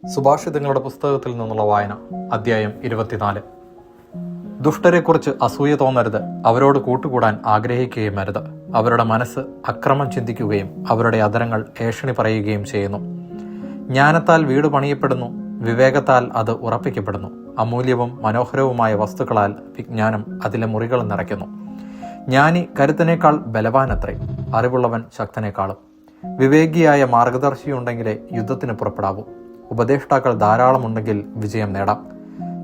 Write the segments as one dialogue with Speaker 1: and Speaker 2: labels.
Speaker 1: സുഭാഷിതങ്ങളുടെ പുസ്തകത്തിൽ നിന്നുള്ള വായന, അധ്യായം 24. ദുഷ്ടരെക്കുറിച്ച് അസൂയ തോന്നരുത്, അവരോട് കൂട്ടുകൂടാൻ ആഗ്രഹിക്കുകയും അരുത്. അവരുടെ മനസ്സ് അക്രമം ചിന്തിക്കുകയും അവരുടെ അധരങ്ങൾ ഏഷണി പറയുകയും ചെയ്യുന്നു. ജ്ഞാനത്താൽ വീട് പണിയപ്പെടുന്നു, വിവേകത്താൽ അത് ഉറപ്പിക്കപ്പെടുന്നു. അമൂല്യവും മനോഹരവുമായ വസ്തുക്കളാൽ വിജ്ഞാനം അതിലെ മുറികൾ നിറയ്ക്കുന്നു. ജ്ഞാനി കരുത്തനേക്കാൾ ബലവാനത്രേ, അറിവുള്ളവൻ ശക്തനേക്കാളും. വിവേകിയായ മാർഗദർശിയുണ്ടെങ്കിലേ യുദ്ധത്തിന് പുറപ്പെടാവൂ. ഉപദേഷ്ടാക്കൾ ധാരാളമുണ്ടെങ്കിൽ വിജയം നേടാം.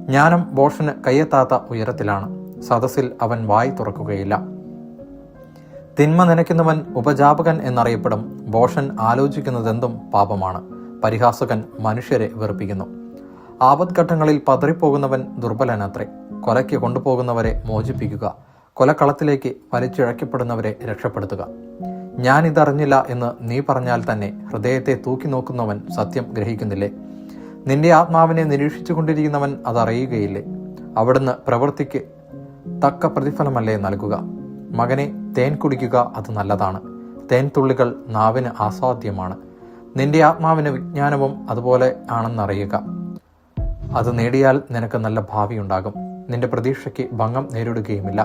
Speaker 1: ജ്ഞാനം ഭോഷന് കയ്യെത്താത്ത ഉയരത്തിലാണ്, സദസ്സിൽ അവൻ വായി തുറക്കുകയില്ല. തിന്മ നനയ്ക്കുന്നവൻ ഉപജാപകൻ എന്നറിയപ്പെടും. ഭോഷൻ ആലോചിക്കുന്നതെന്തും പാപമാണ്. പരിഹാസകൻ മനുഷ്യരെ വെറുപ്പിക്കുന്നു. ആപത്ഘട്ടങ്ങളിൽ പതറിപ്പോകുന്നവൻ ദുർബലനത്രേ. കൊലയ്ക്ക് കൊണ്ടുപോകുന്നവരെ മോചിപ്പിക്കുക, കൊലക്കളത്തിലേക്ക് വലിച്ചിഴക്കപ്പെടുന്നവരെ രക്ഷപ്പെടുത്തുക. ഞാനിതറിഞ്ഞില്ല എന്ന് നീ പറഞ്ഞാൽ തന്നെ ഹൃദയത്തെ തൂക്കി നോക്കുന്നവൻ സത്യം ഗ്രഹിക്കുന്നില്ലേ? നിന്റെ ആത്മാവിനെ നിരീക്ഷിച്ചു കൊണ്ടിരിക്കുന്നവൻ അതറിയുകയില്ലേ? അവിടുന്ന് പ്രവൃത്തിക്ക് തക്ക പ്രതിഫലമല്ലേ നൽകുക? മകനെ, തേൻ കുടിക്കുക, അത് നല്ലതാണ്. തേൻ തുള്ളികൾ നാവിന് ആസ്വാദ്യമാണ്. നിന്റെ ആത്മാവിന് വിജ്ഞാനവും അതുപോലെ ആണെന്നറിയുക. അത് നേടിയാൽ നിനക്ക് നല്ല ഭാവിയുണ്ടാകും. നിന്റെ പ്രതീക്ഷയ്ക്ക് ഭംഗം നേരിടുകയുമില്ല.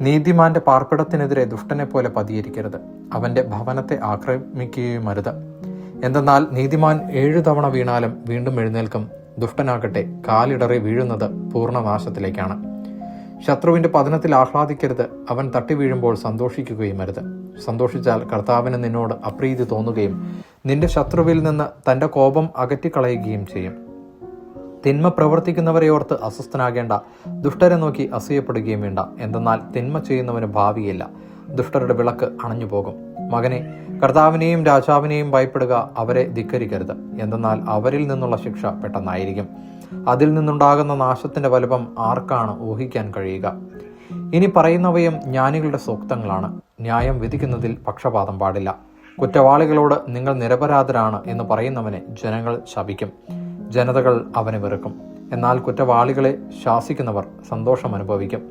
Speaker 1: നീതിമാന്റെ പാർപ്പിടത്തിനെതിരെ ദുഷ്ടനെ പോലെ പതിയിരിക്കരുത്, അവന്റെ ഭവനത്തെ ആക്രമിക്കുകയുമരുത്. എന്തെന്നാൽ നീതിമാൻ 7 തവണ വീണാലും വീണ്ടും എഴുന്നേൽക്കും. ദുഷ്ടനാകട്ടെ കാലിടറി വീഴുന്നത് പൂർണ്ണനാശത്തിലേക്കാണ്. ശത്രുവിന്റെ പതനത്തിൽ ആഹ്ലാദിക്കരുത്, അവൻ തട്ടി വീഴുമ്പോൾ സന്തോഷിക്കുകയുമരുത്. സന്തോഷിച്ചാൽ കർത്താവിന് നിന്നോട് അപ്രീതി തോന്നുകയും നിന്റെ ശത്രുവിൽ നിന്ന് തന്റെ കോപം അകറ്റിക്കളയുകയും ചെയ്യും. തിന്മ പ്രവർത്തിക്കുന്നവരെ ഓർത്ത് അസ്വസ്ഥനാകേണ്ട, ദുഷ്ടരെ നോക്കി അസൂയപ്പെടുകയും വേണ്ട. എന്തെന്നാൽ തിന്മ ചെയ്യുന്നവന് ഭാവിയില്ല, ദുഷ്ടരുടെ വിളക്ക് അണഞ്ഞുപോകും. മകനെ, കർത്താവിനെയും രാജാവിനെയും ഭയപ്പെടുക, അവരെ ധിക്കരിക്കരുത്. എന്തെന്നാൽ അവരിൽ നിന്നുള്ള ശിക്ഷ പെട്ടെന്നായിരിക്കും. അതിൽ നിന്നുണ്ടാകുന്ന നാശത്തിന്റെ വലുപ്പം ആർക്കാണ് ഊഹിക്കാൻ കഴിയുക? ഇനി പറയുന്നവയും ജ്ഞാനികളുടെ സൂക്തങ്ങളാണ്. ന്യായം വിധിക്കുന്നതിൽ പക്ഷപാതം പാടില്ല. കുറ്റവാളികളോട് നിങ്ങൾ നിരപരാധരാണ് എന്ന് പറയുന്നവനെ ജനങ്ങൾ ശപിക്കും, ജനതകൾ അവനെ വെറുക്കും. എന്നാൽ കുറ്റവാളികളെ ശാസിക്കുന്നവർ സന്തോഷം അനുഭവിക്കും,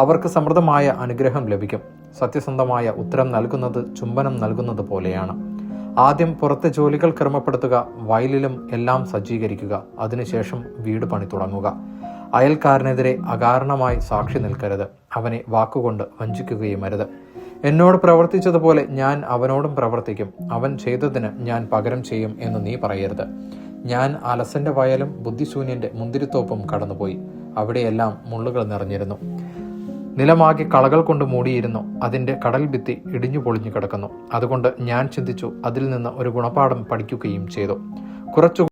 Speaker 1: അവർക്ക് സമൃദ്ധമായ അനുഗ്രഹം ലഭിക്കും. സത്യസന്ധമായ ഉത്തരം നൽകുന്നത് ചുംബനം നൽകുന്നത് പോലെയാണ്. ആദ്യം പുറത്തെ ജോലികൾ ക്രമപ്പെടുത്തുക, വയലിലും എല്ലാം സജ്ജീകരിക്കുക. അതിനുശേഷം വീട് പണി തുടങ്ങുക. അയൽക്കാരനെതിരെ അകാരണമായി സാക്ഷി നിൽക്കരുത്, അവനെ വാക്കുകൊണ്ട് വഞ്ചിക്കുകയും അരുത്. എന്നോട് പ്രവർത്തിച്ചതുപോലെ ഞാൻ അവനോടും പ്രവർത്തിക്കും, അവൻ ചെയ്തതിന് ഞാൻ പകരം ചെയ്യും എന്ന് നീ പറയരുത്. ഞാൻ അലസന്റെ വയലും ബുദ്ധിശൂന്യന്റെ മുന്തിരിത്തോപ്പും കടന്നുപോയി. അവിടെയെല്ലാം മുള്ളുകൾ നിറഞ്ഞിരുന്നു. നിലമാകെ കളകൾ കൊണ്ട് മൂടിയിരുന്നു. അതിന്റെ കടൽ ഭിത്തി ഇടിഞ്ഞു പൊളിഞ്ഞു കിടക്കുന്നു. അതുകൊണ്ട് ഞാൻ ചിന്തിച്ചു, അതിൽ നിന്ന് ഒരു ഗുണപാഠം പഠിക്കുകയും ചെയ്തു. കുറച്ചു